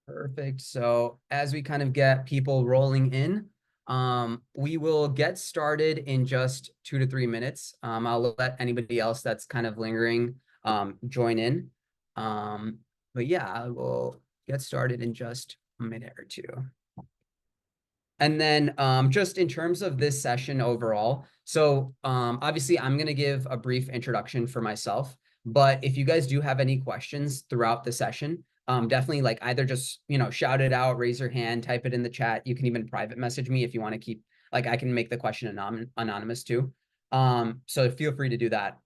Perfect. So as we kind of get people rolling in, we will get started in just 2 to 3 minutes. I'll let anybody else that's kind of lingering join in. But yeah, I will get started in just a minute or two. And then just in terms of this session overall, so obviously I'm going to give a brief introduction for myself, but if you guys do have any questions throughout the session, definitely like either just, shout it out, raise your hand, type it in the chat. You can even private message me if you want to keep, like I can make the question anonymous too. So feel free to do that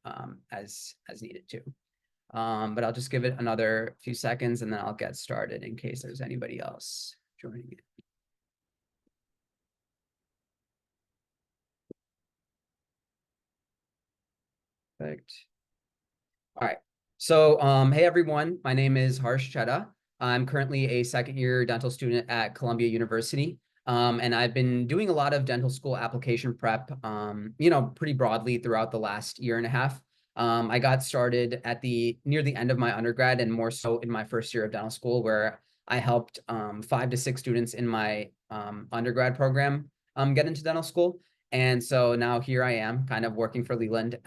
as needed too. But I'll just give it another few seconds and then I'll get started in case there's anybody else joining it. Perfect. All right. So, hey everyone, my name is Harsh Chedda. I'm currently a second-year dental student at Columbia University, and I've been doing a lot of dental school application prep, pretty broadly throughout the last year and a half. I got started at near the end of my undergrad and more so in my first year of dental school, where I helped 5 to 6 students in my undergrad program get into dental school. And so now here I am kind of working for Leland,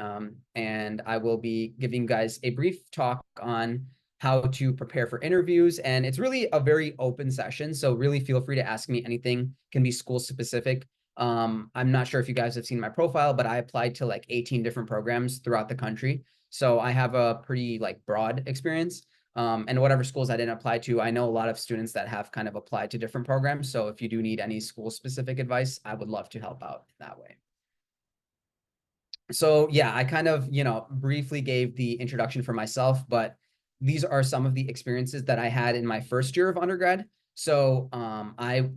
and I will be giving you guys a brief talk on how to prepare for interviews. And it's really a very open session. So really feel free to ask me anything, it can be school specific. I'm not sure if you guys have seen my profile, but I applied to like 18 different programs throughout the country. So I have a pretty like broad experience. And whatever schools I didn't apply to, I know a lot of students that have kind of applied to different programs. So if you do need any school specific advice, I would love to help out in that way. So yeah, I kind of, briefly gave the introduction for myself, but these are some of the experiences that I had in my first year of undergrad. So I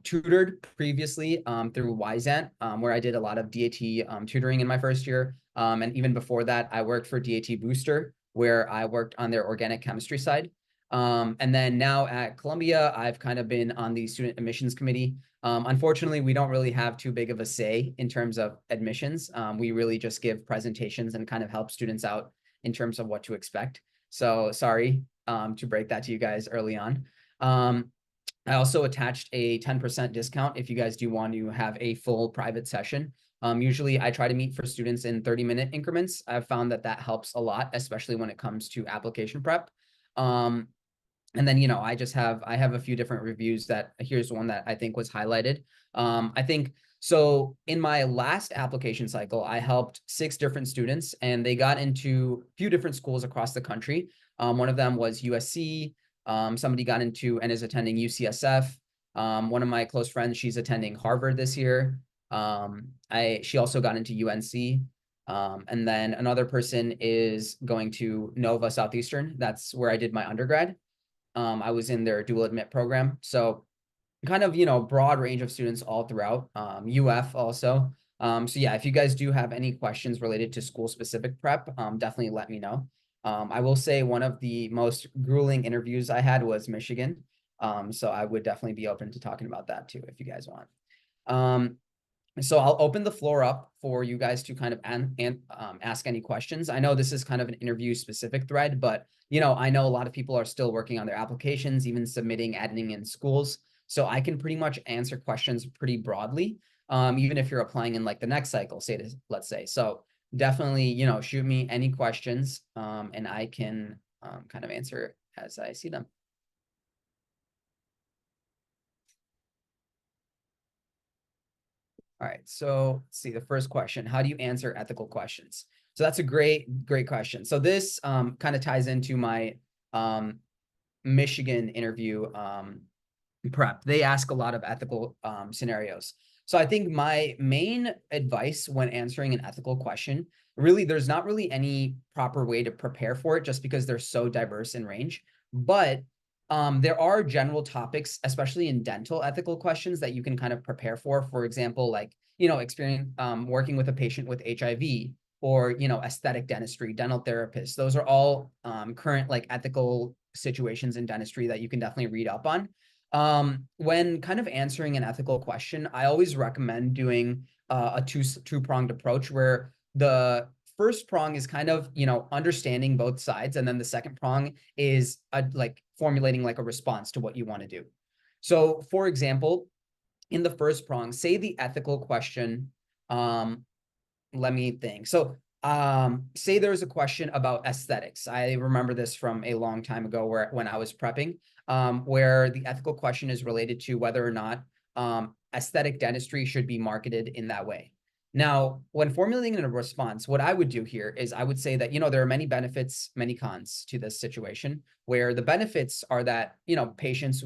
tutored previously through Wyzant, where I did a lot of DAT tutoring in my first year. And even before that, I worked for DAT Booster, where I worked on their organic chemistry side. And then now at Columbia, I've kind of been on the student admissions committee. Unfortunately, we don't really have too big of a say in terms of admissions. We really just give presentations and kind of help students out in terms of what to expect. So sorry to break that to you guys early on. I also attached a 10% discount if you guys do want to have a full private session. Usually I try to meet for students in 30-minute increments. I've found that that helps a lot, especially when it comes to application prep. And then, I have a few different reviews that here's one that I think was highlighted. I think so in my last application cycle, I helped 6 different students and they got into a few different schools across the country. One of them was USC. Somebody got into and is attending UCSF. One of my close friends, she's attending Harvard this year. She also got into UNC. And then another person is going to Nova Southeastern. That's where I did my undergrad. I was in their dual admit program. So kind of, broad range of students all throughout, UF also. So yeah, if you guys do have any questions related to school specific prep, definitely let me know. I will say one of the most grueling interviews I had was Michigan. So I would definitely be open to talking about that too, if you guys want. So I'll open the floor up for you guys to kind of ask any questions. I know this is kind of an interview specific thread, but I know a lot of people are still working on their applications, even submitting, adding in schools. So I can pretty much answer questions pretty broadly, even if you're applying in like the next cycle, let's say. So definitely, shoot me any questions and I can kind of answer as I see them. All right, so let's see the first question. How do you answer ethical questions? So that's a great question. So this kind of ties into my Michigan interview prep. They ask a lot of ethical scenarios. So I think my main advice when answering an ethical question, really, there's not really any proper way to prepare for it just because they're so diverse in range. But there are general topics, especially in dental ethical questions that you can kind of prepare for. For example, like, experience working with a patient with HIV or, aesthetic dentistry, dental therapists. Those are all current like ethical situations in dentistry that you can definitely read up on. When kind of answering an ethical question, I always recommend doing a two-pronged approach where the first prong is kind of, you know, understanding both sides. And then the second prong is like formulating like a response to what you want to do. So for example, in the first prong, say the ethical question, let me think. So say there's a question about aesthetics. I remember this from a long time ago when I was prepping, where the ethical question is related to whether or not aesthetic dentistry should be marketed in that way. Now, when formulating a response, what I would do here is I would say that, you know, there are many benefits, many cons to this situation, where the benefits are that, you know, patients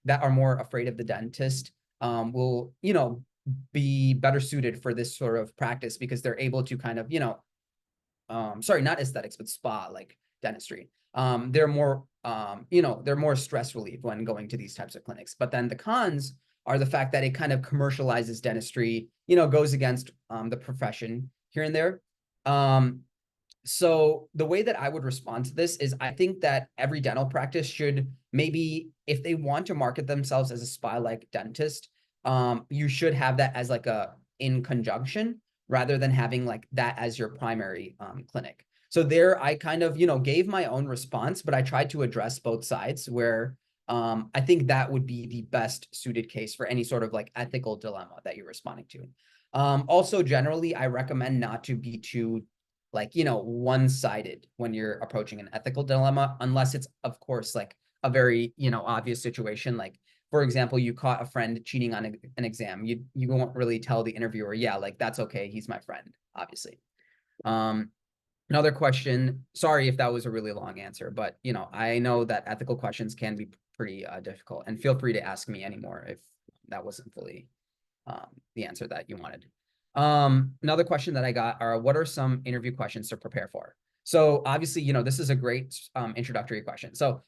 that are more afraid of the dentist will, you know, be better suited for this sort of practice because they're able to kind of, you know, sorry, not aesthetics, but spa like dentistry. They're more, you know, they're more stress relief when going to these types of clinics. But then the cons are the fact that it kind of commercializes dentistry, you know, goes against the profession here and there. So the way that I would respond to this is I think that every dental practice should maybe, if they want to market themselves as a spa-like dentist, you should have that as like a in conjunction rather than having like that as your primary clinic. So there I kind of, you know, gave my own response, but I tried to address both sides where I think that would be the best suited case for any sort of like ethical dilemma that you're responding to. Also, generally, I recommend not to be too like, you know, one-sided when you're approaching an ethical dilemma, unless it's, of course, like a very, you know, obvious situation. Like, for example, you caught a friend cheating on an exam. You won't really tell the interviewer, yeah, like that's okay. He's my friend, obviously. Another question, sorry if that was a really long answer, but, you know, I know that ethical questions can be pretty difficult, and feel free to ask me anymore if that wasn't fully the answer that you wanted. Another question that I got are, what are some interview questions to prepare for? So obviously, you know, this is a great introductory question. So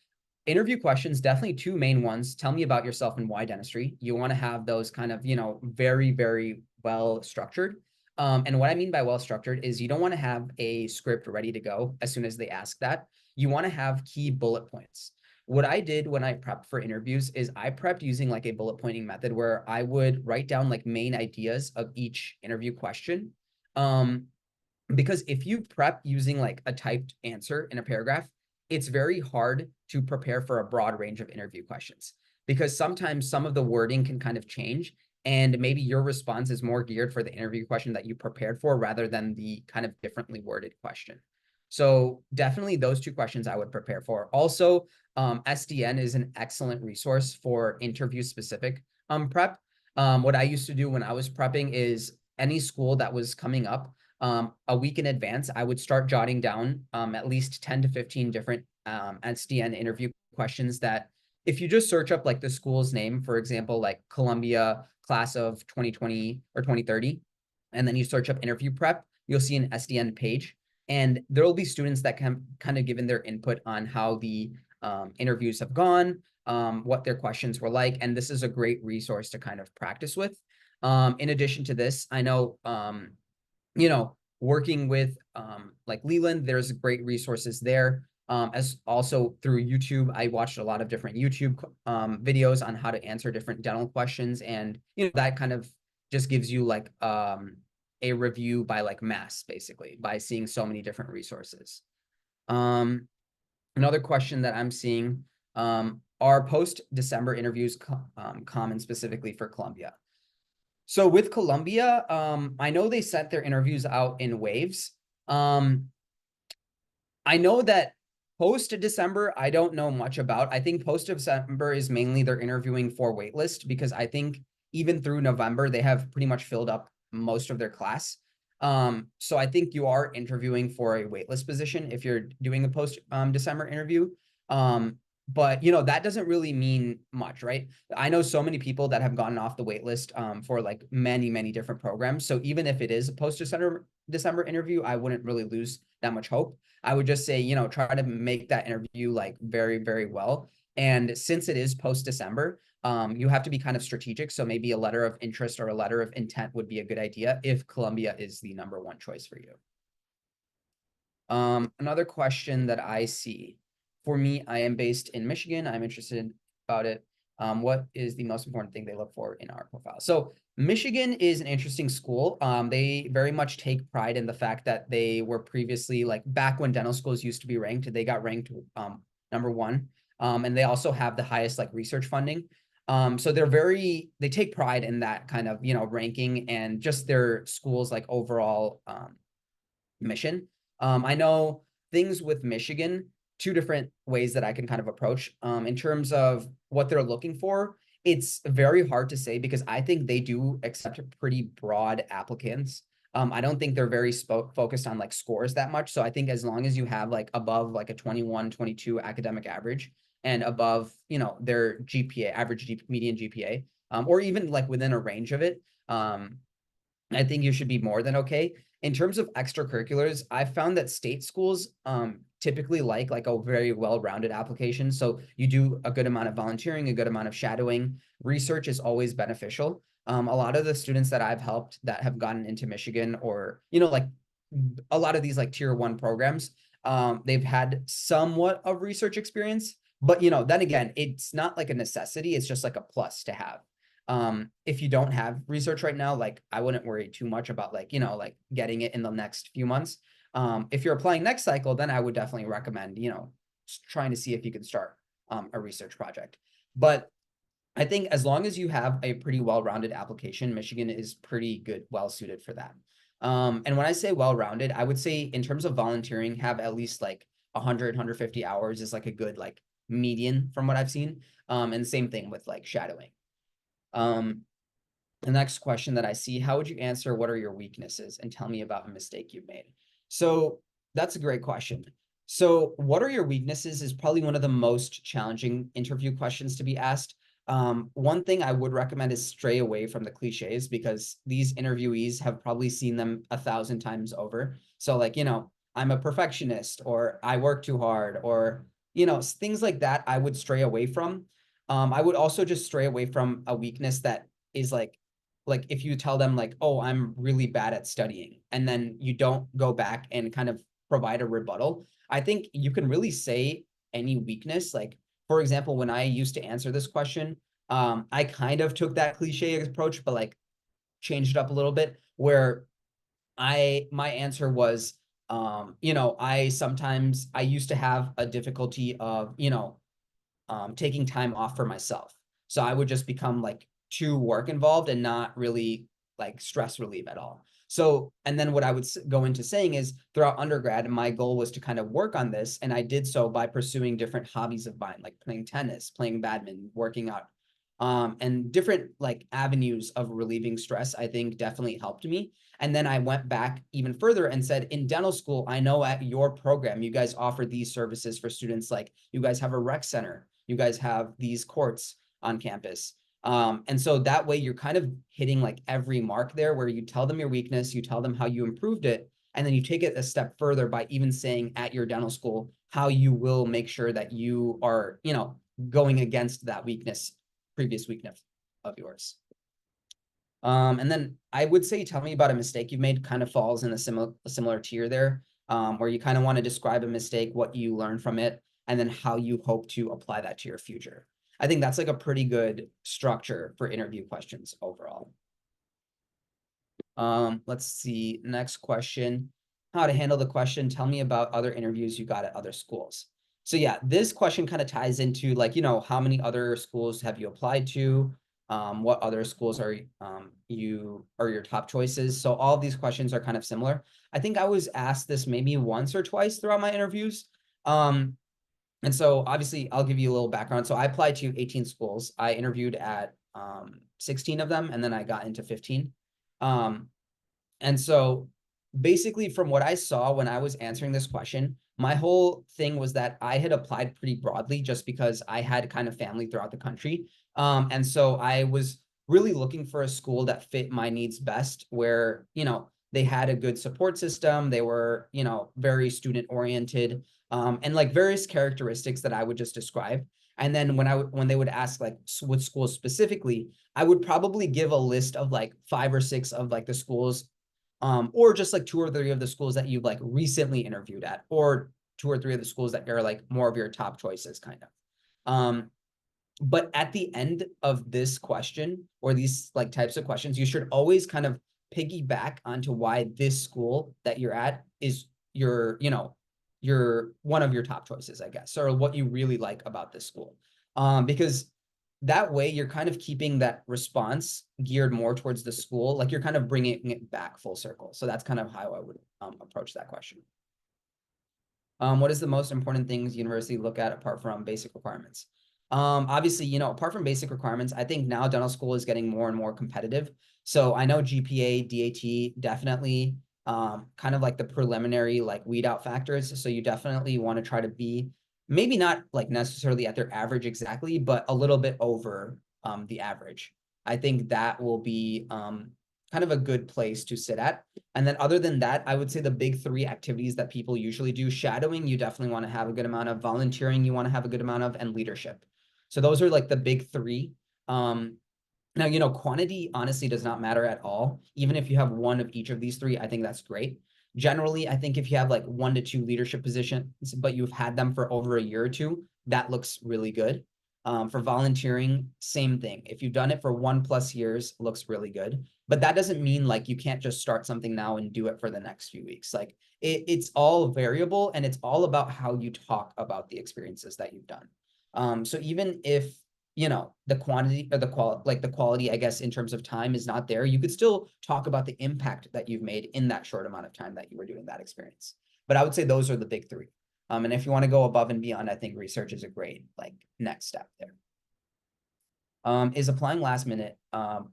interview questions, definitely two main ones. Tell me about yourself and why dentistry. You want to have those kind of, you know, very, very well structured. And what I mean by well structured is you don't want to have a script ready to go as soon as they ask that. You want to have key bullet points. What I did when I prepped for interviews is I prepped using like a bullet pointing method where I would write down like main ideas of each interview question. Because if you prep using like a typed answer in a paragraph, it's very hard to prepare for a broad range of interview questions because sometimes some of the wording can kind of change and maybe your response is more geared for the interview question that you prepared for rather than the kind of differently worded question. So definitely those two questions I would prepare for. Also, SDN is an excellent resource for interview specific prep. What I used to do when I was prepping is any school that was coming up a week in advance, I would start jotting down at least 10 to 15 different SDN interview questions that if you just search up like the school's name, for example, like Columbia class of 2020 or 2030, and then you search up interview prep, you'll see an SDN page. And there will be students that can kind of given their input on how the interviews have gone, what their questions were like. And this is a great resource to kind of practice with. In addition to this, I know, you know, working with like Leland, there's great resources there. As also through YouTube, I watched a lot of different YouTube videos on how to answer different dental questions. And, you know, that kind of just gives you like a review by like mass, basically, by seeing so many different resources. Another question that I'm seeing, are post-December interviews common specifically for Columbia? So with Columbia, I know they sent their interviews out in waves. I know that post-December, I don't know much about. I think post-December is mainly they're interviewing for waitlist because I think even through November, they have pretty much filled up most of their class. So I think you are interviewing for a waitlist position if you're doing a post-December interview. But, you know, that doesn't really mean much, right? I know so many people that have gotten off the wait list for like many, many different programs. So even if it is a post-December interview, I wouldn't really lose that much hope. I would just say, you know, try to make that interview like very, very well. And since it is post-December, you have to be kind of strategic. So maybe a letter of interest or a letter of intent would be a good idea if Columbia is the number one choice for you. Another question that I see. For me, I am based in Michigan. I'm interested about it. What is the most important thing they look for in our profile? So Michigan is an interesting school. They very much take pride in the fact that they were previously, like back when dental schools used to be ranked, they got ranked #1. And they also have the highest like research funding. So they take pride in that kind of, ranking and just their school's like overall mission. I know things with Michigan, two different ways that I can kind of approach. In terms of what they're looking for, it's very hard to say because I think they do accept pretty broad applicants. I don't think they're very focused on like scores that much. So I think as long as you have like above like a 21, 22 academic average and above, their GPA, median GPA, or even like within a range of it, I think you should be more than okay. In terms of extracurriculars, I've found that state schools typically like a very well-rounded application. So you do a good amount of volunteering, a good amount of shadowing. Research is always beneficial. A lot of the students that I've helped that have gotten into Michigan or, like a lot of these like tier 1 programs, they've had somewhat of research experience. But, then again, it's not like a necessity. It's just like a plus to have. If you don't have research right now, like I wouldn't worry too much about like, like getting it in the next few months. If you're applying next cycle, then I would definitely recommend, trying to see if you can start a research project. But I think as long as you have a pretty well-rounded application, Michigan is pretty good, well-suited for that. And when I say well-rounded, I would say in terms of volunteering, have at least like 100, 150 hours is like a good like median from what I've seen. And same thing with like shadowing. The next question that I see, how would you answer what are your weaknesses and tell me about a mistake you've made? So that's a great question. So what are your weaknesses is probably one of the most challenging interview questions to be asked. One thing I would recommend is stray away from the cliches because these interviewees have probably seen them 1,000 times over. So like, I'm a perfectionist or I work too hard or, things like that I would stray away from. I would also just stray away from a weakness that is like if you tell them like, oh, I'm really bad at studying, and then you don't go back and kind of provide a rebuttal. I think you can really say any weakness. Like, for example, when I used to answer this question, I kind of took that cliche approach, but like changed it up a little bit where my answer was, I used to have a difficulty of, taking time off for myself. So I would just become like too work involved and not really like stress relief at all. So, and then what I would go into saying is throughout undergrad, my goal was to kind of work on this. And I did so by pursuing different hobbies of mine, like playing tennis, playing badminton, working out, and different like avenues of relieving stress, I think definitely helped me. And then I went back even further and said, in dental school, I know at your program, you guys offer these services for students. Like you guys have a rec center, you guys have these courts on campus. And so that way you're kind of hitting like every mark there where you tell them your weakness, you tell them how you improved it, and then you take it a step further by even saying at your dental school how you will make sure that you are, going against that previous weakness of yours. And then I would say, tell me about a mistake you've made, kind of falls in a similar tier there, where you kind of want to describe a mistake, what you learned from it, and then how you hope to apply that to your future. I think that's like a pretty good structure for interview questions overall. Let's see, next question, how to handle the question, tell me about other interviews you got at other schools. So yeah, this question kind of ties into like, how many other schools have you applied to? What other schools are your top choices? So all of these questions are kind of similar. I think I was asked this maybe once or twice throughout my interviews. And so obviously I'll give you a little background. So I applied to 18 schools. I interviewed at 16 of them, and then I got into 15. And so basically from what I saw when I was answering this question, my whole thing was that I had applied pretty broadly just because I had kind of family throughout the country. And so I was really looking for a school that fit my needs best, where, they had a good support system. They were, very student oriented, and like various characteristics that I would just describe. And then when they would ask like what schools specifically, I would probably give a list of like 5 or 6 of like the schools, or just like 2 or 3 of the schools that you've like recently interviewed at, or 2 or 3 of the schools that are like more of your top choices kind of. But at the end of this question, or these like types of questions, you should always kind of piggyback onto why this school that you're at is your, your one of your top choices, I guess, or what you really like about this school. Because that way you're kind of keeping that response geared more towards the school, like you're kind of bringing it back full circle. So that's kind of how I would approach that question. What is the most important things university look at apart from basic requirements? Obviously, apart from basic requirements, I think now dental school is getting more and more competitive. So I know GPA, DAT, definitely kind of like the preliminary like weed out factors. So you definitely want to try to be maybe not like necessarily at their average exactly, but a little bit over the average. I think that will be kind of a good place to sit at. And then other than that, I would say the big three activities that people usually do: shadowing, you definitely want to have a good amount of; volunteering, you want to have a good amount of; and leadership. So those are like the big three. Now, quantity honestly does not matter at all. Even if you have one of each of these three, I think that's great. Generally, I think if you have like 1 to 2 leadership positions, but you've had them for over a year or two, that looks really good. For volunteering, same thing. If you've done it for 1+ years, looks really good. But that doesn't mean like you can't just start something now and do it for the next few weeks. Like it's all variable, and it's all about how you talk about the experiences that you've done. So even if the quantity or the quality, like the quality, I guess, in terms of time is not there, you could still talk about the impact that you've made in that short amount of time that you were doing that experience. But I would say those are the big three. And if you want to go above and beyond, I think research is a great like next step there. Is applying last minute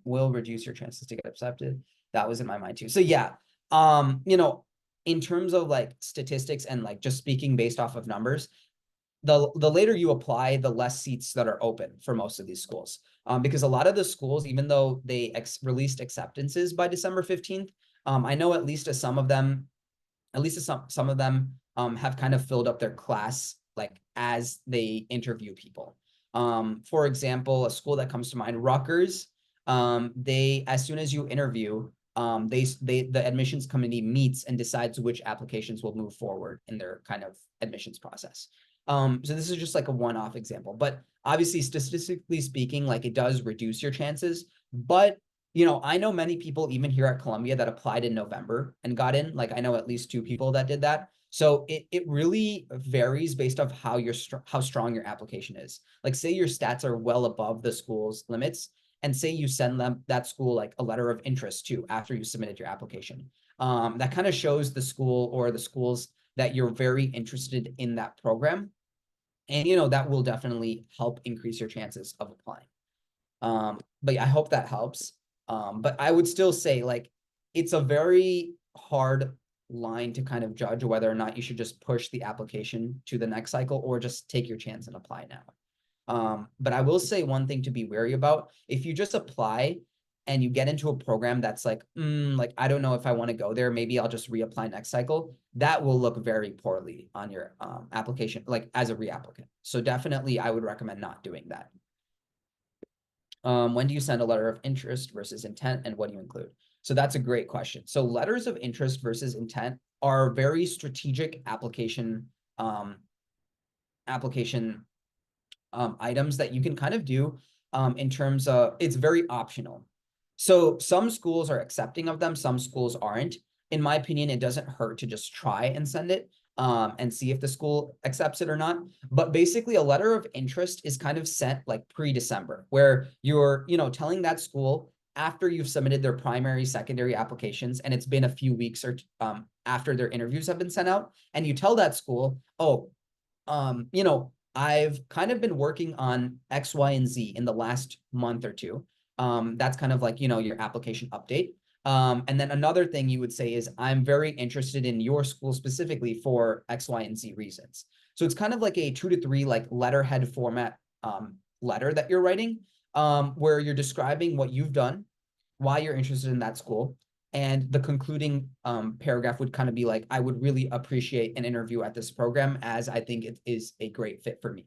will reduce your chances to get accepted? That was in my mind too. So yeah, in terms of like statistics and like just speaking based off of numbers, the later you apply, the less seats that are open for most of these schools. Because a lot of the schools, even though they released acceptances by December 15th, I know at least some of them have kind of filled up their class like as they interview people. For example, a school that comes to mind, Rutgers, they, as soon as you interview, the admissions committee meets and decides which applications will move forward in their kind of admissions process. So this is just like a one-off example, but obviously statistically speaking, like it does reduce your chances. But I know many people even here at Columbia that applied in November and got in. Like I know at least 2 people that did that. So it really varies based off how strong your application is. Like say your stats are well above the school's limits, and say you send them that school like a letter of interest too after you submitted your application. That kind of shows the school or the schools that you're very interested in that program. And that will definitely help increase your chances of applying. But yeah, I hope that helps. But I would still say like it's a very hard line to kind of judge whether or not you should just push the application to the next cycle or just take your chance and apply now. But I will say one thing to be wary about: if you just apply and you get into a program that's like, I don't know if I want to go there, maybe I'll just reapply next cycle, that will look very poorly on your application, like as a reapplicant. So definitely I would recommend not doing that. When do you send a letter of interest versus intent, and what do you include? So that's a great question. So letters of interest versus intent are very strategic application items that you can kind of do in terms of, it's very optional. So some schools are accepting of them, some schools aren't. In my opinion, it doesn't hurt to just try and send it and see if the school accepts it or not. But basically, a letter of interest is kind of sent like pre-December, where you're, telling that school after you've submitted their primary, secondary applications, and it's been a few weeks or after their interviews have been sent out, and you tell that school, oh, I've kind of been working on X, Y, and Z in the last month or two. That's kind of like, your application update. And then another thing you would say is, I'm very interested in your school specifically for X, Y, and Z reasons. So it's kind of like a 2 to 3 like letterhead format letter that you're writing, where you're describing what you've done, why you're interested in that school. And the concluding paragraph would kind of be like, I would really appreciate an interview at this program, as I think it is a great fit for me.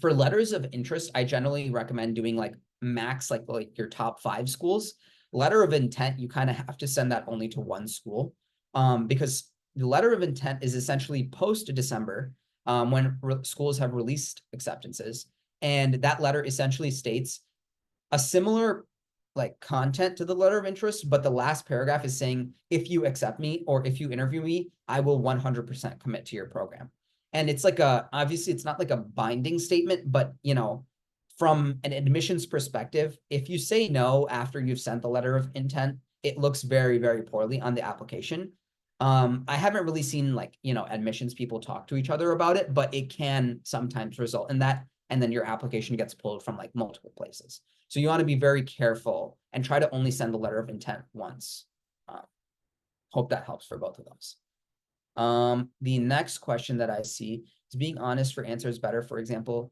For letters of interest, I generally recommend doing like max, like your top 5 schools. Letter of intent, you kind of have to send that only to 1 school, because the letter of intent is essentially post December, when schools have released acceptances. And that letter essentially states a similar like content to the letter of interest, but the last paragraph is saying, if you accept me or if you interview me, I will 100% commit to your program. And it's like obviously it's not like a binding statement, but you know, from an admissions perspective, if you say no after you've sent the letter of intent, it looks very, very poorly on the application. I haven't really seen like, you know, admissions people talk to each other about it, but it can sometimes result in that. And then your application gets pulled from like multiple places. So you want to be very careful and try to only send the letter of intent once. Hope that helps for both of those. The next question that I see is being honest for answers better. For example,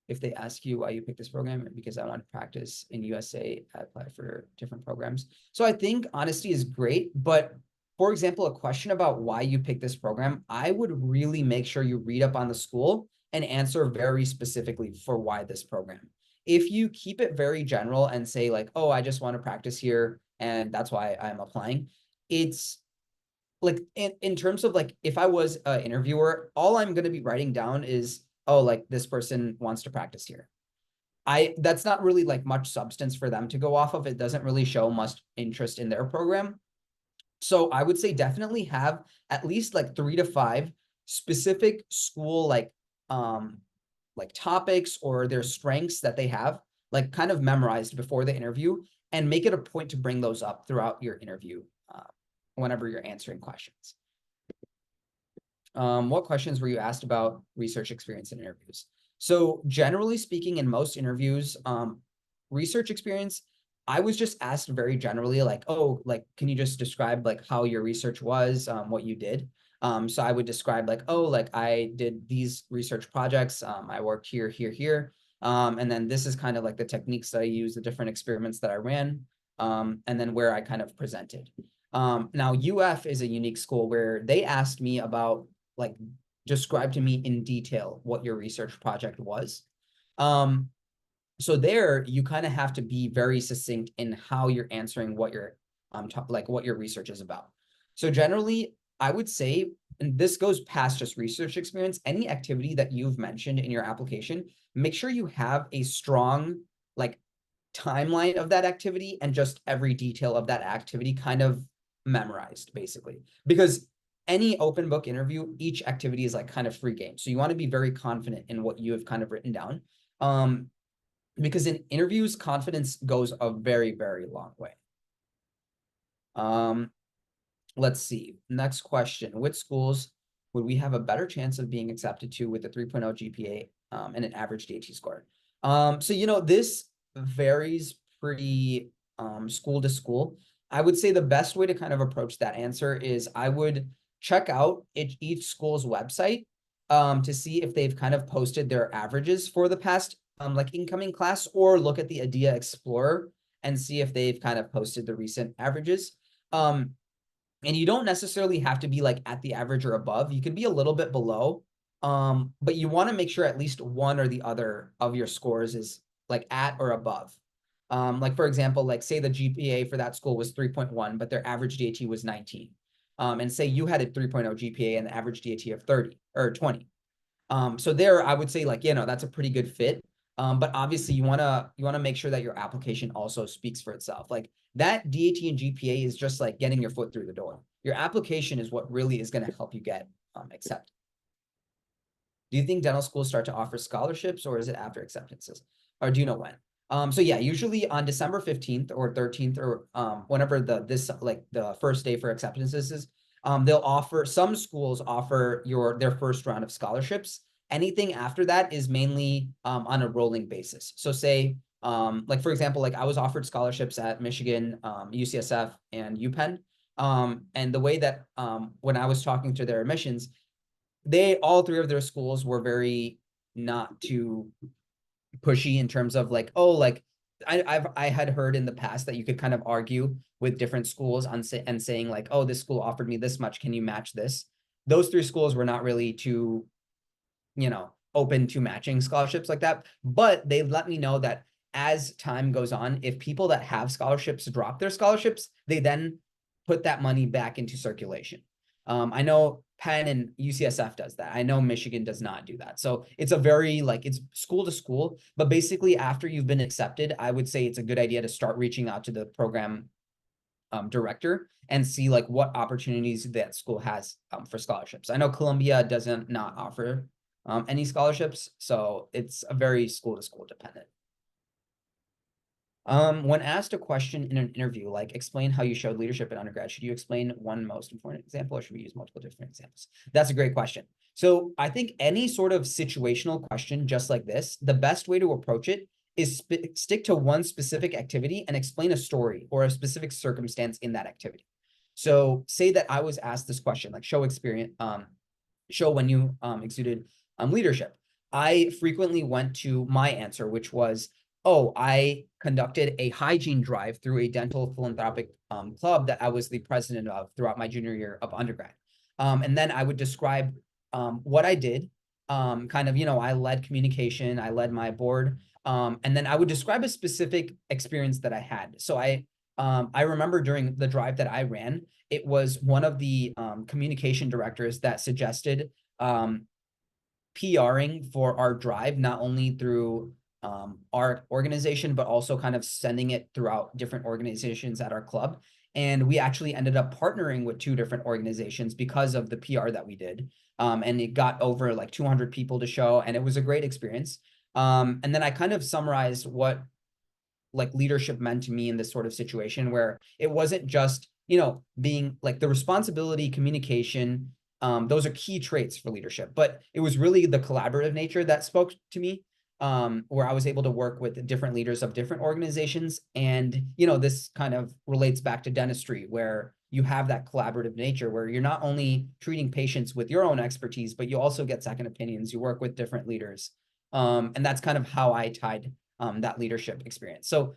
if they ask you why you picked this program, because I want to practice in USA, I apply for different programs. So I think honesty is great, but for example, a question about why you picked this program, I would really make sure you read up on the school and answer very specifically for why this program. If you keep it very general and say like, oh, I just want to practice here and that's why I'm applying, it's like in terms of like, if I was an interviewer, all I'm going to be writing down is, oh, like this person wants to practice here. That's not really like much substance for them to go off of. It doesn't really show much interest in their program. So I would say definitely have at least like 3 to 5 specific school like topics or their strengths that they have like kind of memorized before the interview, and make it a point to bring those up throughout your interview whenever you're answering questions. What questions were you asked about research experience in interviews? So generally speaking, in most interviews, research experience, I was just asked very generally like, oh, like, can you just describe like how your research was, what you did? So I would describe like, oh, like I did these research projects. I worked here, here, here. And then this is kind of like the techniques that I use, the different experiments that I ran, and then where I kind of presented. Now UF is a unique school where they asked me about like, describe to me in detail what your research project was. So there you kind of have to be very succinct in how you're answering what your like what your research is about. So generally, I would say, and this goes past just research experience, any activity that you've mentioned in your application, make sure you have a strong like timeline of that activity and just every detail of that activity kind of memorized, basically. Because any open book interview, each activity is like kind of free game. So you want to be very confident in what you have kind of written down. Because in interviews, confidence goes a very, very long way. Let's see. Next question. Which schools would we have a better chance of being accepted to with a 3.0 GPA and an average DAT score? So, you know, this varies pretty school to school. I would say the best way to kind of approach that answer is I would check out each school's website to see if they've kind of posted their averages for the past like incoming class, or look at the IDEA Explorer and see if they've kind of posted the recent averages. And you don't necessarily have to be like at the average or above. You can be a little bit below, but you want to make sure at least one or the other of your scores is like at or above. Like for example, like say the GPA for that school was 3.1, but their average DAT was 19. And say you had a 3.0 GPA and the average DAT of 30 or 20. So there, I would say like, you know, that's a pretty good fit. But obviously you wanna make sure that your application also speaks for itself. Like that DAT and GPA is just like getting your foot through the door. Your application is what really is going to help you get accepted. Do you think dental schools start to offer scholarships, or is it after acceptances? Or do you know when? So yeah, usually on December 15th or 13th or whenever the first day for acceptances is, they'll offer, some schools offer their first round of scholarships. Anything after that is mainly on a rolling basis. So say, like for example, like I was offered scholarships at Michigan, UCSF, and UPenn. And the way that when I was talking to their admissions, all 3 of their schools were very not too pushy in terms of like, oh, like I had heard in the past that you could kind of argue with different schools and saying like, oh, this school offered me this much, can you match this? Those 3 schools were not really too, you know, open to matching scholarships like that, but they let me know that as time goes on, if people that have scholarships drop their scholarships, they then put that money back into circulation. I know Penn and UCSF does that. I know Michigan does not do that. So it's a very like it's school to school, but basically after you've been accepted, I would say it's a good idea to start reaching out to the program director and see like what opportunities that school has for scholarships. I know Columbia doesn't not offer any scholarships, so it's a very school to school dependent. When asked a question in an interview, like explain how you showed leadership in undergrad, should you explain one most important example or should we use multiple different examples? That's a great question. So I think any sort of situational question just like this, the best way to approach it is stick to one specific activity and explain a story or a specific circumstance in that activity. So say that I was asked this question, like show experience, show when you exuded leadership. I frequently went to my answer, which was, oh, I conducted a hygiene drive through a dental philanthropic club that I was the president of throughout my junior year of undergrad. And then I would describe what I did. Kind of, I led communication, I led my board. And then I would describe a specific experience that I had. So I remember during the drive that I ran, it was one of the communication directors that suggested PRing for our drive, not only through our organization, but also kind of sending it throughout different organizations at our club. And we actually ended up partnering with 2 different organizations because of the PR that we did. And it got over like 200 people to show, and it was a great experience. And then I kind of summarized what like leadership meant to me in this sort of situation where it wasn't just, being like the responsibility, communication, those are key traits for leadership, but it was really the collaborative nature that spoke to me, where I was able to work with different leaders of different organizations. And, this kind of relates back to dentistry, where you have that collaborative nature where you're not only treating patients with your own expertise, but you also get second opinions. You work with different leaders. And that's kind of how I tied that leadership experience. So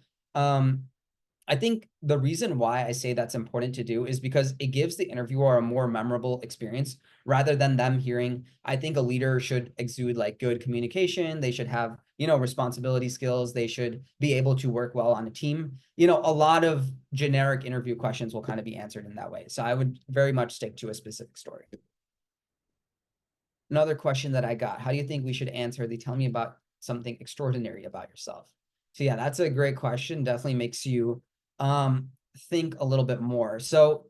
I think the reason why I say that's important to do is because it gives the interviewer a more memorable experience rather than them hearing, I think a leader should exude like good communication. They should have, responsibility skills. They should be able to work well on a team. A lot of generic interview questions will kind of be answered in that way. So I would very much stick to a specific story. Another question that I got, how do you think we should answer the tell me about something extraordinary about yourself? So yeah, that's a great question. Definitely makes you think a little bit more. So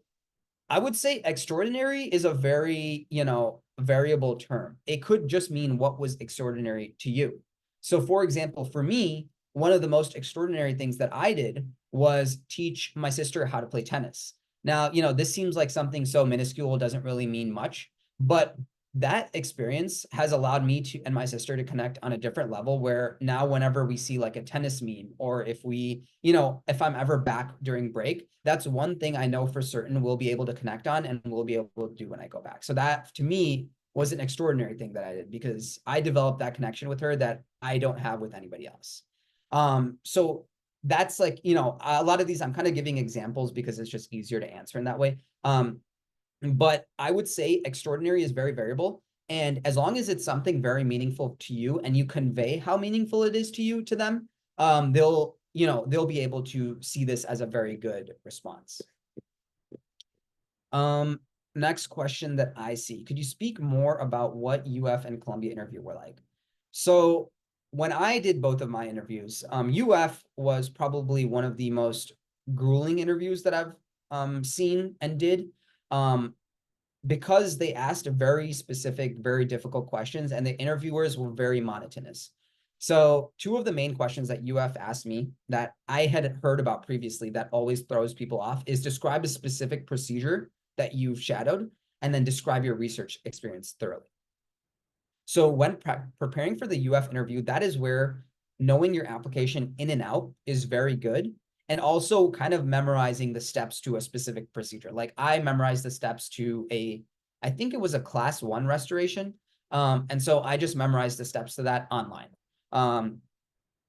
I would say extraordinary is a very, variable term. It could just mean what was extraordinary to you. So for example, for me, one of the most extraordinary things that I did was teach my sister how to play tennis. Now, this seems like something so minuscule, doesn't really mean much, but that experience has allowed me to and my sister to connect on a different level where now whenever we see like a tennis meme or if we, if I'm ever back during break, that's one thing I know for certain we'll be able to connect on and we'll be able to do when I go back. So that to me was an extraordinary thing that I did because I developed that connection with her that I don't have with anybody else. So that's like, a lot of these I'm kind of giving examples because it's just easier to answer in that way. But I would say extraordinary is very variable. And as long as it's something very meaningful to you and you convey how meaningful it is to you to them, they'll be able to see this as a very good response. Next question that I see, could you speak more about what UF and Columbia interview were like? So when I did both of my interviews, UF was probably one of the most grueling interviews that I've seen and did. Because they asked very specific, very difficult questions, and the interviewers were very monotonous. So 2 of the main questions that UF asked me that I had heard about previously that always throws people off is describe a specific procedure that you've shadowed, and then describe your research experience thoroughly. So when preparing for the UF interview, that is where knowing your application in and out is very good. And also kind of memorizing the steps to a specific procedure. Like I memorized the steps to I think it was a class 1 restoration. And so I just memorized the steps to that online.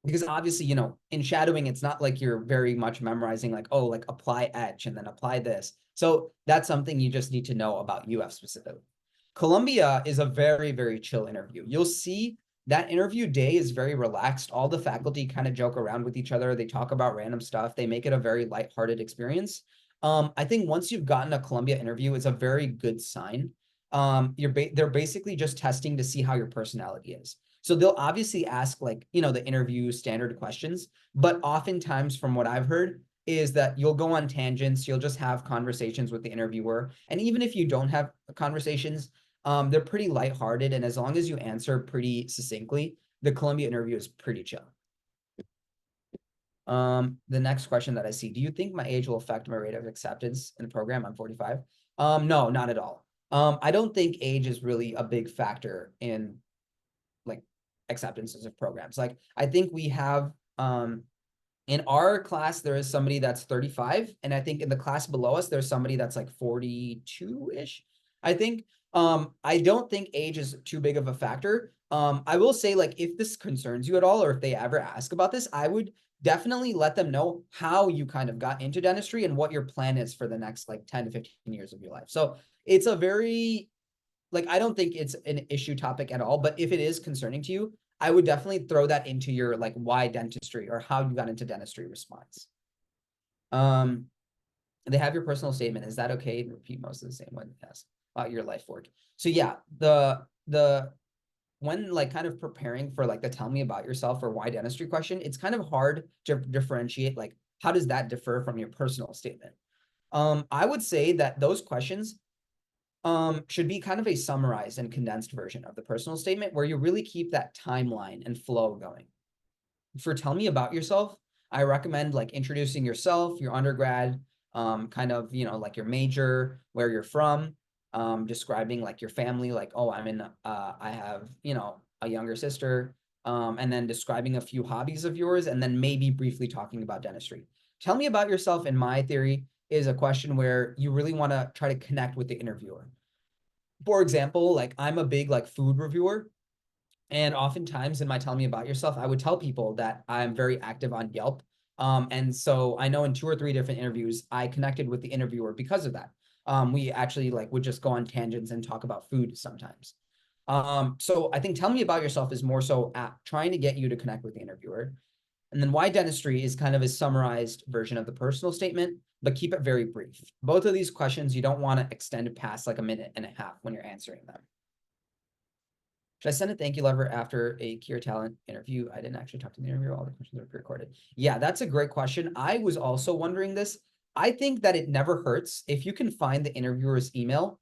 Because obviously, in shadowing, it's not like you're very much memorizing like, oh, like apply etch and then apply this. So that's something you just need to know about UF specifically. Columbia is a very, very chill interview. You'll see that interview day is very relaxed. All the faculty kind of joke around with each other. They talk about random stuff. They make it a very lighthearted experience. I think once you've gotten a Columbia interview, it's a very good sign. they're basically just testing to see how your personality is. So they'll obviously ask like, the interview standard questions, but oftentimes from what I've heard is that you'll go on tangents, you'll just have conversations with the interviewer. And even if you don't have conversations, they're pretty lighthearted. And as long as you answer pretty succinctly, the Columbia interview is pretty chill. The next question that I see, do you think my age will affect my rate of acceptance in the program? I'm 45. No, not at all. I don't think age is really a big factor in like acceptances of programs. Like I think we have in our class there is somebody that's 35, and I think in the class below us there's somebody that's like 42-ish. I think I don't think age is too big of a factor. I will say, like, if this concerns you at all, or if they ever ask about this, I would definitely let them know how you kind of got into dentistry and what your plan is for the next like 10 to 15 years of your life. So it's a very, like, I don't think it's an issue topic at all, but if it is concerning to you, I would definitely throw that into your like why dentistry or how you got into dentistry response. They have your personal statement. Is that okay to repeat most of the same one? Yes. Your life work. So yeah, the when like kind of preparing for like the tell me about yourself or why dentistry question, it's kind of hard to differentiate like how does that differ from your personal statement. I would say that those questions should be kind of a summarized and condensed version of the personal statement where you really keep that timeline and flow going. For tell me about yourself, I recommend like introducing yourself, your undergrad, kind of, like your major, where you're from, describing like your family, like, oh, I have, a younger sister, and then describing a few hobbies of yours, and then maybe briefly talking about dentistry. Tell me about yourself, in my theory, is a question where you really want to try to connect with the interviewer. For example, like I'm a big like food reviewer. And oftentimes in my tell me about yourself, I would tell people that I'm very active on Yelp. And so I know in 2 or 3 different interviews, I connected with the interviewer because of that. We actually like would just go on tangents and talk about food sometimes. So I think tell me about yourself is more so at trying to get you to connect with the interviewer. And then why dentistry is kind of a summarized version of the personal statement, but keep it very brief. Both of these questions, you don't want to extend past like a minute and a half when you're answering them. Should I send a thank you letter after a Cure Talent interview? I didn't actually talk to the interviewer. All the questions are pre-recorded. Yeah, that's a great question. I was also wondering this. I think that it never hurts if you can find the interviewer's email,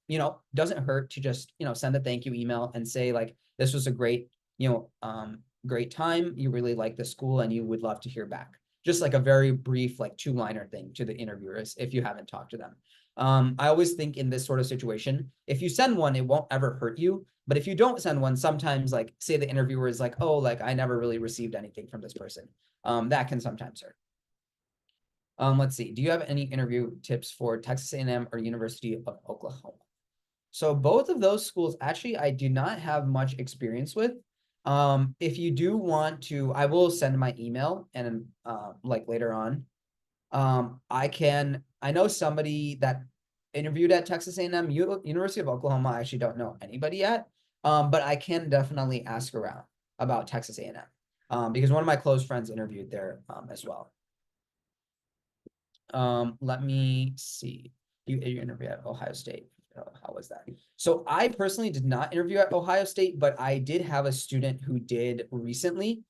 doesn't hurt to just, send a thank you email and say like, this was a great, great time. You really like the school and you would love to hear back. Just like a very brief, like 2-liner thing to the interviewers if you haven't talked to them. I always think in this sort of situation, if you send one, it won't ever hurt you. But if you don't send one, sometimes like say the interviewer is like, oh, like I never really received anything from this person. That can sometimes hurt. Let's see. Do you have any interview tips for Texas A&M or University of Oklahoma? So both of those schools, actually, I do not have much experience with. If you do want to, I will send my email and like later on. I know somebody that interviewed at Texas A&M, University of Oklahoma. I actually don't know anybody yet, but I can definitely ask around about Texas A&M because one of my close friends interviewed there as well. Let me see. You interviewed at Ohio State. How was that? So I personally did not interview at Ohio State, but I did have a student who did recently.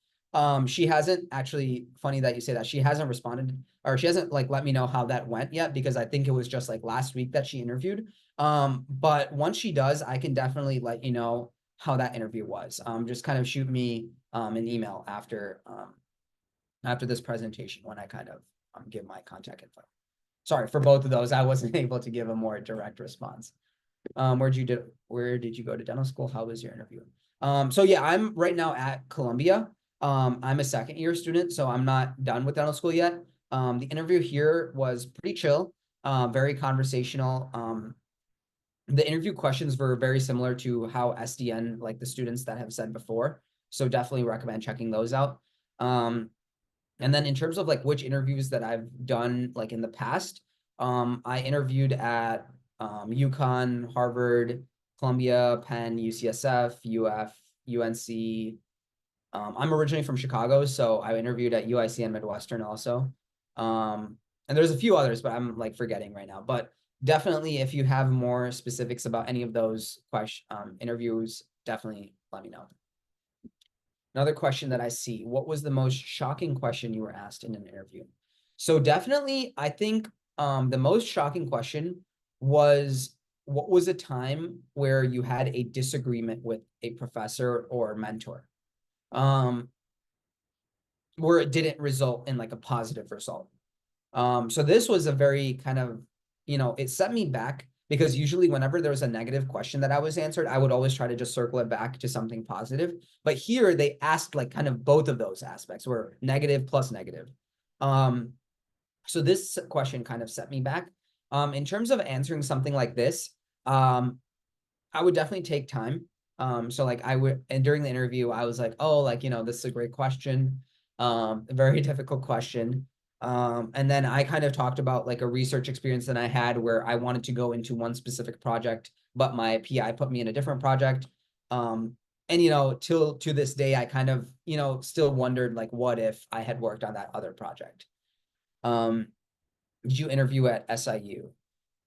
She hasn't actually, funny that you say that, she hasn't responded or she hasn't like let me know how that went yet because I think it was just like last week that she interviewed. But once she does, I can definitely let you know how that interview was. Just kind of shoot me an email after this presentation when I kind of give my contact info. Sorry for both of those. I wasn't able to give a more direct response. Where did you go to dental school? How was your interview? So yeah, I'm right now at Columbia. I'm a 2nd-year student, so I'm not done with dental school yet. The interview here was pretty chill, very conversational. The interview questions were very similar to how SDN, like the students that have said before. So definitely recommend checking those out. And then in terms of like which interviews that I've done like in the past, I interviewed at UConn, Harvard, Columbia, Penn, UCSF, UF, UNC. I'm originally from Chicago, so I interviewed at UIC and Midwestern also. And there's a few others, but I'm like forgetting right now. But definitely, if you have more specifics about any of those interviews, definitely let me know. Another question that I see, what was the most shocking question you were asked in an interview? So definitely, I think the most shocking question was, what was a time where you had a disagreement with a professor or mentor, where it didn't result in like a positive result? So this was a very kind of, it set me back, because usually whenever there was a negative question that I was answered, I would always try to just circle it back to something positive. But here they asked like kind of both of those aspects were negative plus negative. So this question kind of set me back. In terms of answering something like this, I would definitely take time. So like and during the interview, I was like, oh, like, this is a great question. A very difficult question. And then I kind of talked about like a research experience that I had where I wanted to go into one specific project, but my PI put me in a different project. And till to this day, I kind of, still wondered like, what if I had worked on that other project? Did you interview at SIU?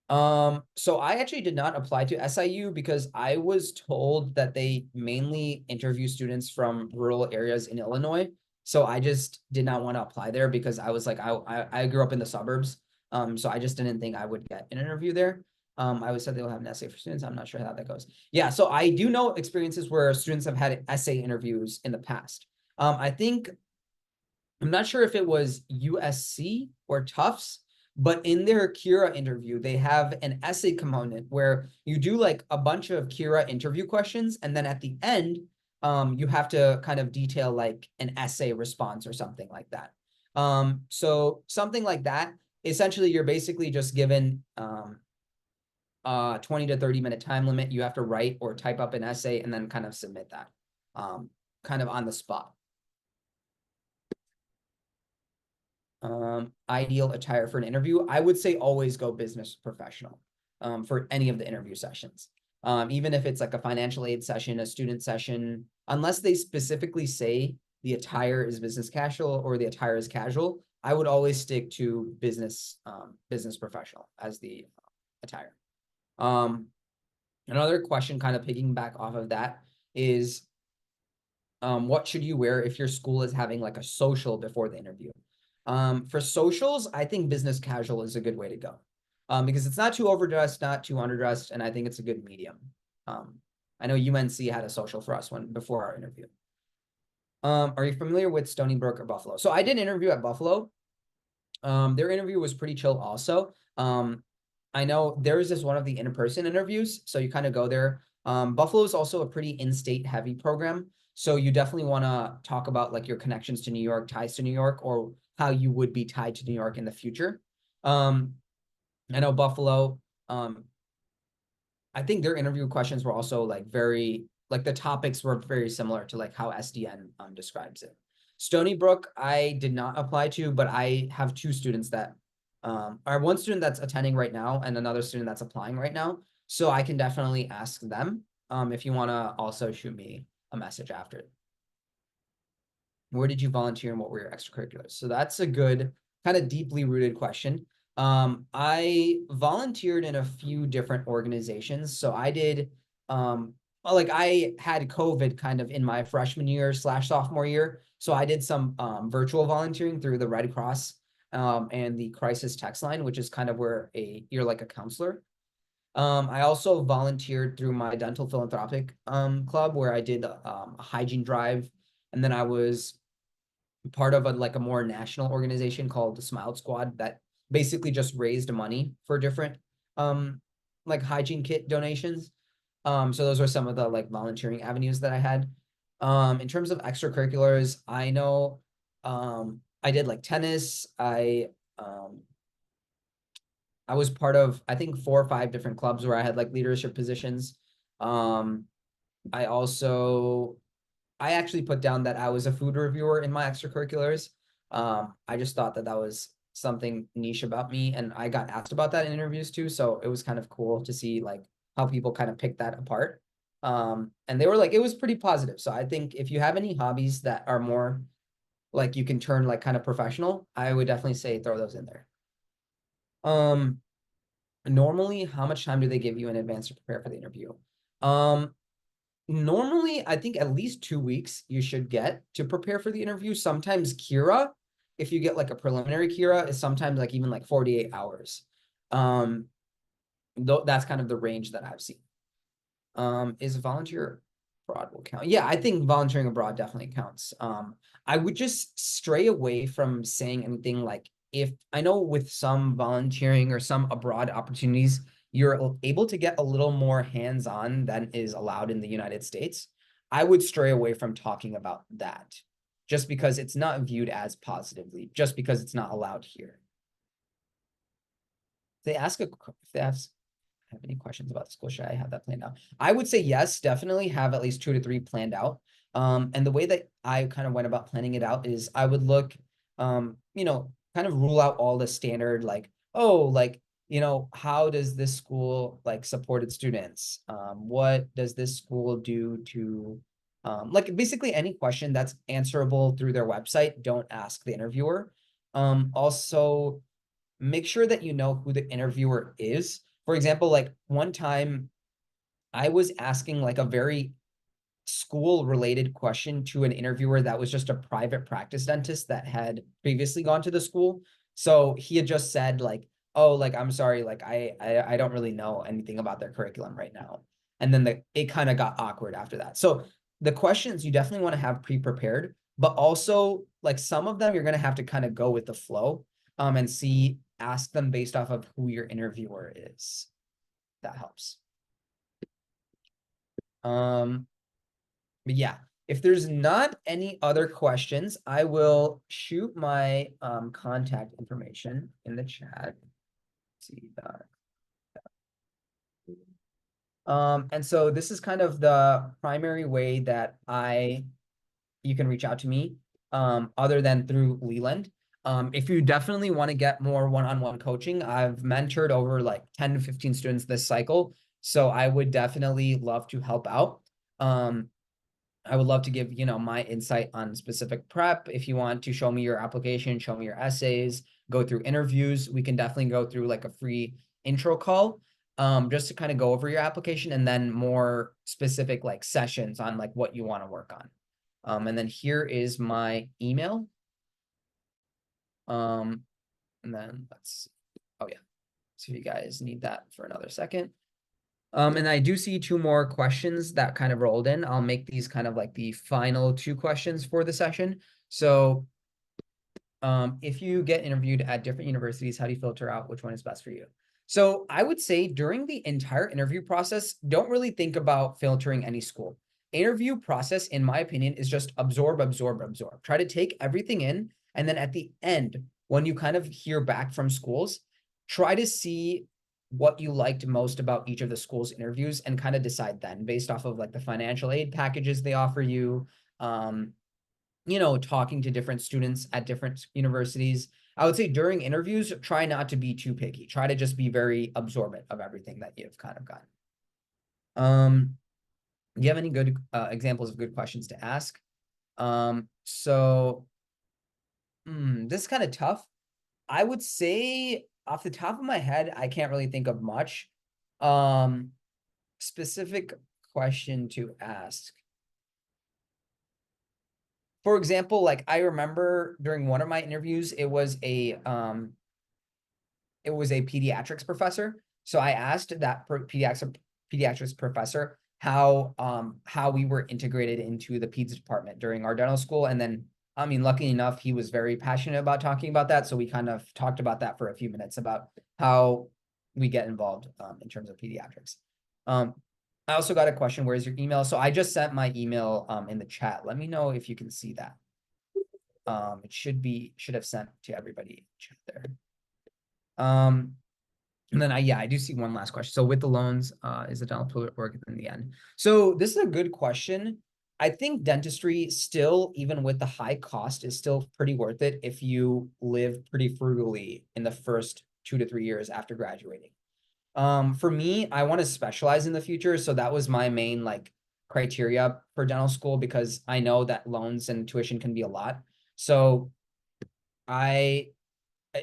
So I actually did not apply to SIU because I was told that they mainly interview students from rural areas in Illinois. So I just did not want to apply there because I was like, I grew up in the suburbs. So I just didn't think I would get an interview there. I was said they'll have an essay for students. I'm not sure how that goes. Yeah, so I do know experiences where students have had essay interviews in the past. I think I'm not sure if it was USC or Tufts, but in their Kira interview, they have an essay component where you do like a bunch of Kira interview questions, and then at the end, you have to kind of detail like an essay response or something like that. So something like that, essentially, you're basically just given 20 to 30-minute time limit. You have to write or type up an essay and then kind of submit that kind of on the spot. Ideal attire for an interview, I would say always go business professional for any of the interview sessions. Even if it's like a financial aid session, a student session, unless they specifically say the attire is business casual or the attire is casual, I would always stick to business professional as the attire. Another question kind of piggyback off of that is, what should you wear if your school is having like a social before the interview? For socials, I think business casual is a good way to go, because it's not too overdressed, not too underdressed, and I think it's a good medium. I know UNC had a social for us before our interview. Are you familiar with Stony Brook or Buffalo? So I did an interview at Buffalo. Their interview was pretty chill also. I know there is this one of the in-person interviews, so you kind of go there. Buffalo is also a pretty in-state heavy program, so you definitely want to talk about like your connections to New York, ties to New York, or how you would be tied to New York in the future. I know Buffalo, I think their interview questions were also like the topics were very similar to like how SDN describes it. Stony Brook, I did not apply to, but I have two students that or one student that's attending right now and another student that's applying right now. So I can definitely ask them if you want to also shoot me a message after. Where did you volunteer and what were your extracurriculars? So that's a good kind of deeply rooted question. I volunteered in a few different organizations. So I did, like I had COVID kind of in my freshman year / sophomore year. So I did some virtual volunteering through the Red Cross and the crisis text line, which is kind of where you're like a counselor. I also volunteered through my dental philanthropic club where I did a hygiene drive. And then I was part of a more national organization called the Smile Squad that basically just raised money for different like hygiene kit donations. So those are some of the like volunteering avenues that I had. In terms of extracurriculars, I know I did like tennis. I was part of, I think, 4 or 5 different clubs where I had like leadership positions. I actually put down that I was a food reviewer in my extracurriculars. I just thought that was something niche about me, and I got asked about that in interviews too. So it was kind of cool to see like how people kind of pick that apart. And they were like, it was pretty positive. So I think if you have any hobbies that are more like you can turn like kind of professional, I would definitely say throw those in there. Normally, how much time do they give you in advance to prepare for the interview? Normally, I think at least 2 weeks you should get to prepare for the interview. Sometimes Kira, if you get like a preliminary Kira, is sometimes like even like 48 hours. That's kind of the range that I've seen. Is volunteer abroad will count? Yeah, I think volunteering abroad definitely counts. I would just stray away from saying anything like, if I know with some volunteering or some abroad opportunities, you're able to get a little more hands-on than is allowed in the United States. I would stray away from talking about that just because it's not viewed as positively, just because it's not allowed here. If they ask have any questions about the school, should I have that planned out? I would say yes, definitely have at least 2 to 3 planned out. And the way that I kind of went about planning it out is I would look, kind of rule out all the standard, like, oh, like, how does this school like support its students? What does this school do to, like basically any question that's answerable through their website, don't ask the interviewer. Also, make sure that you know who the interviewer is. For example, like one time I was asking like a very school related question to an interviewer that was just a private practice dentist that had previously gone to the school. So he had just said like, oh, like, I'm sorry, like I don't really know anything about their curriculum right now. And then it kind of got awkward after that. So the questions you definitely want to have pre-prepared, but also like some of them you're going to have to kind of go with the flow, and ask them based off of who your interviewer is. That helps. But yeah, if there's not any other questions, I will shoot my contact information in the chat. Let's see that. And so this is kind of the primary way that you can reach out to me, other than through Leland. If you definitely want to get more one-on-one coaching, I've mentored over like 10 to 15 students this cycle. So I would definitely love to help out. I would love to give, my insight on specific prep. If you want to show me your application, show me your essays, go through interviews, we can definitely go through like a free intro call, just to kind of go over your application, and then more specific like sessions on like what you want to work on. And then here is my email. And then let's, oh yeah. So if you guys need that for another second. And I do see 2 more questions that kind of rolled in. I'll make these kind of like the final 2 questions for the session. So if you get interviewed at different universities, how do you filter out which one is best for you? So I would say during the entire interview process, don't really think about filtering any school. Interview process, in my opinion, is just absorb, absorb, absorb. Try to take everything in. And then at the end, when you kind of hear back from schools, try to see what you liked most about each of the school's interviews and kind of decide then based off of like the financial aid packages they offer you, talking to different students at different universities. I would say during interviews, try not to be too picky. Try to just be very absorbent of everything that you've kind of gotten. Do you have any good examples of good questions to ask? This is kind of tough. I would say off the top of my head, I can't really think of much. Specific question to ask. For example, like I remember during one of my interviews, it was a pediatrics professor. So I asked that pediatrics professor how we were integrated into the peds department during our dental school. And then, I mean, lucky enough, he was very passionate about talking about that. So we kind of talked about that for a few minutes about how we get involved in terms of pediatrics. I also got a question, where's your email? So I just sent my email in the chat. Let me know if you can see that. It should have sent to everybody chat there. And then I do see one last question. So with the loans, is the dental tool worth it in the end? So this is a good question. I think dentistry still, even with the high cost, is still pretty worth it if you live pretty frugally in the first 2 to 3 years after graduating. For me, I want to specialize in the future. So that was my main like criteria for dental school, because I know that loans and tuition can be a lot. So I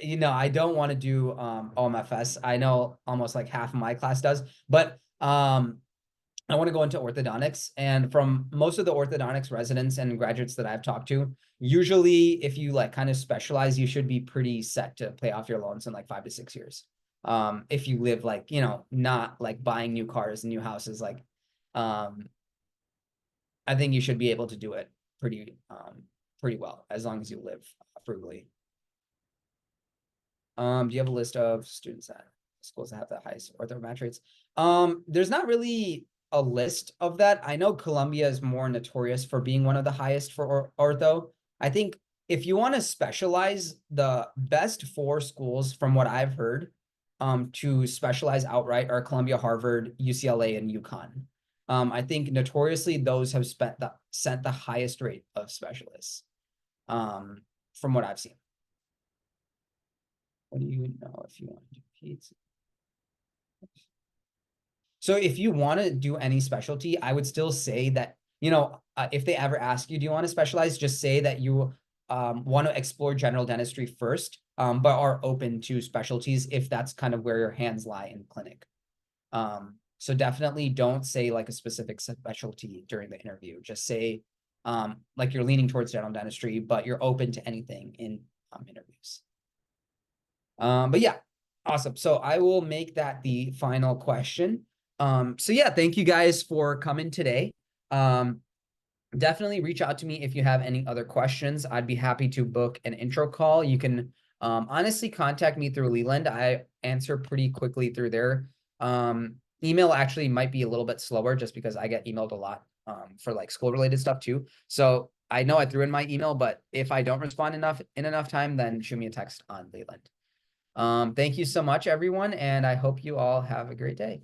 you know, I don't want to do OMFS. I know almost like half of my class does, but I want to go into orthodontics. And from most of the orthodontics residents and graduates that I've talked to, usually if you like kind of specialize, you should be pretty set to pay off your loans in like 5 to 6 years. If you live like, you know, not like buying new cars and new houses, like I think you should be able to do it pretty well as long as you live frugally. Do you have a list of students at schools that have the highest ortho match rates? There's not really a list of that. I know Columbia is more notorious for being one of the highest for ortho. I think if you want to specialize, the best four schools from what I've heard to specialize outright are Columbia, Harvard, UCLA, and UConn. I think notoriously those have sent the highest rate of specialists from what I've seen. What do you know if you want to do pizza? So if you want to do any specialty, I would still say that, you know, if they ever ask you, do you want to specialize? Just say that you want to explore general dentistry first, but are open to specialties if that's kind of where your hands lie in clinic. So definitely don't say like a specific specialty during the interview. Just say like you're leaning towards general dentistry, but you're open to anything in interviews. But yeah, awesome. So I will make that the final question. So yeah, thank you guys for coming today. Definitely reach out to me if you have any other questions. I'd be happy to book an intro call. You can honestly contact me through Leland. I answer pretty quickly through there. Email actually might be a little bit slower just because I get emailed a lot for like school related stuff too. So I know I threw in my email, but if I don't respond in enough time, then shoot me a text on Leland. Thank you so much, everyone, and I hope you all have a great day.